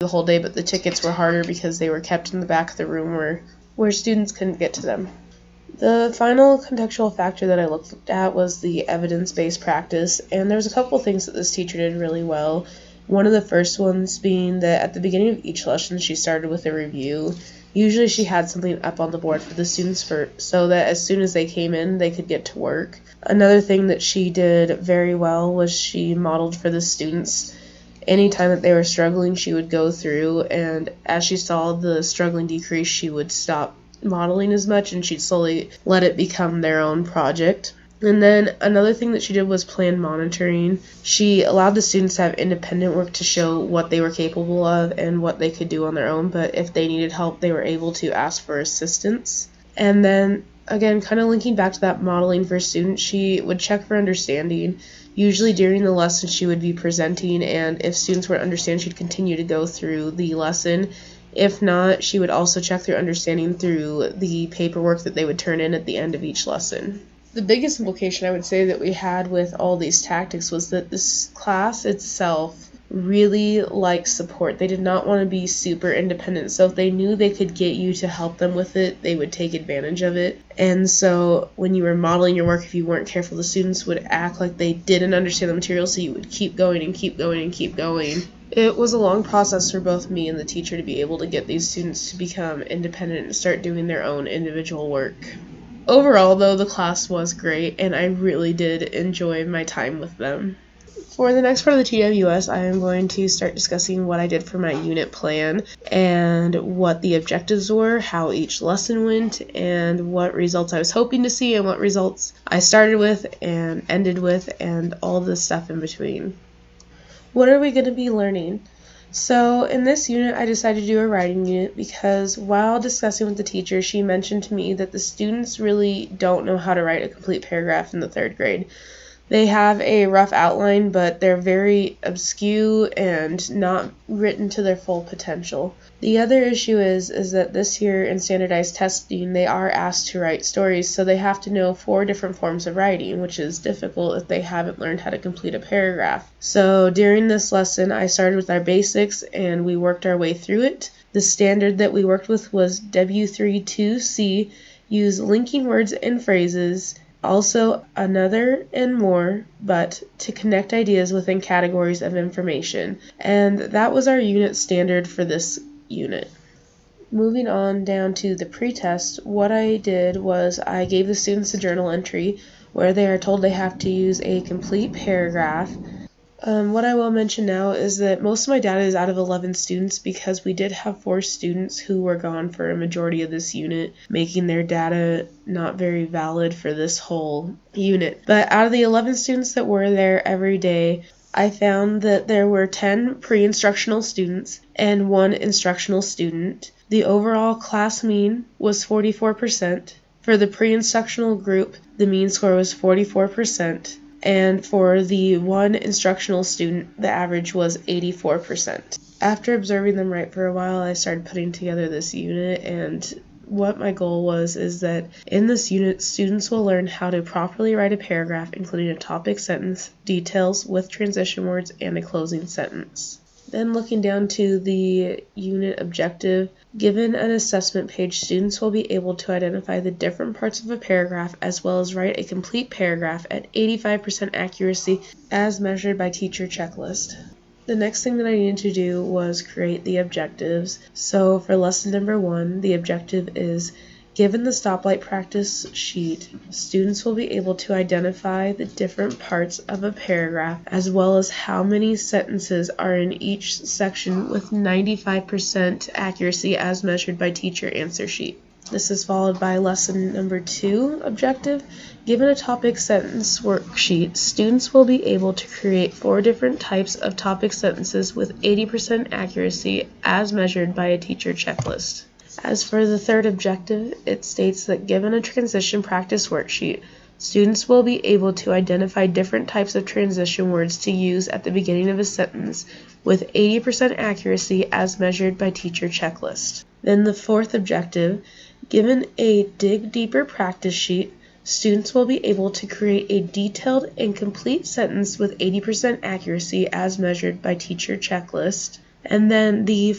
the whole day, but the tickets were harder because they were kept in the back of the room where students couldn't get to them. The final contextual factor that I looked at was the evidence-based practice, and there was a couple things that this teacher did really well. One of the first ones being that at the beginning of each lesson she started with a review. Usually she had something up on the board for the students so that as soon as they came in they could get to work. Another thing that she did very well was she modeled for the students. Anytime that they were struggling, she would go through, and as she saw the struggling decrease, she would stop modeling as much and she'd slowly let it become their own project. And then another thing that she did was plan monitoring. She allowed the students to have independent work to show what they were capable of and what they could do on their own, but if they needed help, they were able to ask for assistance. And then again, kind of linking back to that modeling for students, she would check for understanding. Usually during the lesson she would be presenting, and if students wouldn't understand, she'd continue to go through the lesson. If not, she would also check their understanding through the paperwork that they would turn in at the end of each lesson. The biggest implication I would say that we had with all these tactics was that this class itself really liked support. They did not want to be super independent, so if they knew they could get you to help them with it, they would take advantage of it. And so when you were modeling your work, if you weren't careful, the students would act like they didn't understand the material, so you would keep going and keep going and keep going. It was a long process for both me and the teacher to be able to get these students to become independent and start doing their own individual work. Overall, though, the class was great, and I really did enjoy my time with them. For the next part of the TWS, I am going to start discussing what I did for my unit plan and what the objectives were, how each lesson went, and what results I was hoping to see and what results I started with and ended with, and all the stuff in between. What are we going to be learning? So in this unit, I decided to do a writing unit because while discussing with the teacher, she mentioned to me that the students really don't know how to write a complete paragraph in the 3rd grade. They have a rough outline, but they're very obscure and not written to their full potential. The other issue is that this year in standardized testing, they are asked to write stories, so they have to know 4 different forms of writing, which is difficult if they haven't learned how to complete a paragraph. So during this lesson, I started with our basics and we worked our way through it. The standard that we worked with was W32C, use linking words and phrases, also another and more, but to connect ideas within categories of information. And that was our unit standard for this unit. Moving on down to the pretest, what I did was I gave the students a journal entry where they are told they have to use a complete paragraph. What I will mention now is that most of my data is out of 11 students because we did have 4 students who were gone for a majority of this unit, making their data not very valid for this whole unit. But out of the 11 students that were there every day, I found that there were 10 pre-instructional students and 1 instructional student. The overall class mean was 44%. For the pre-instructional group, the mean score was 44%. And for the 1 instructional student, the average was 84%. After observing them write for a while, I started putting together this unit, and what my goal was is that in this unit, students will learn how to properly write a paragraph, including a topic sentence, details with transition words, and a closing sentence. Then looking down to the unit objective, given an assessment page, students will be able to identify the different parts of a paragraph as well as write a complete paragraph at 85% accuracy as measured by teacher checklist. The next thing that I needed to do was create the objectives. So for lesson number 1, the objective is, given the stoplight practice sheet, students will be able to identify the different parts of a paragraph as well as how many sentences are in each section with 95% accuracy as measured by teacher answer sheet. This is followed by lesson number 2 objective. Given a topic sentence worksheet, students will be able to create 4 different types of topic sentences with 80% accuracy as measured by a teacher checklist. As for the 3rd objective, it states that given a transition practice worksheet, students will be able to identify different types of transition words to use at the beginning of a sentence with 80% accuracy as measured by teacher checklist. Then the 4th objective, given a dig deeper practice sheet, students will be able to create a detailed and complete sentence with 80% accuracy as measured by teacher checklist. And then the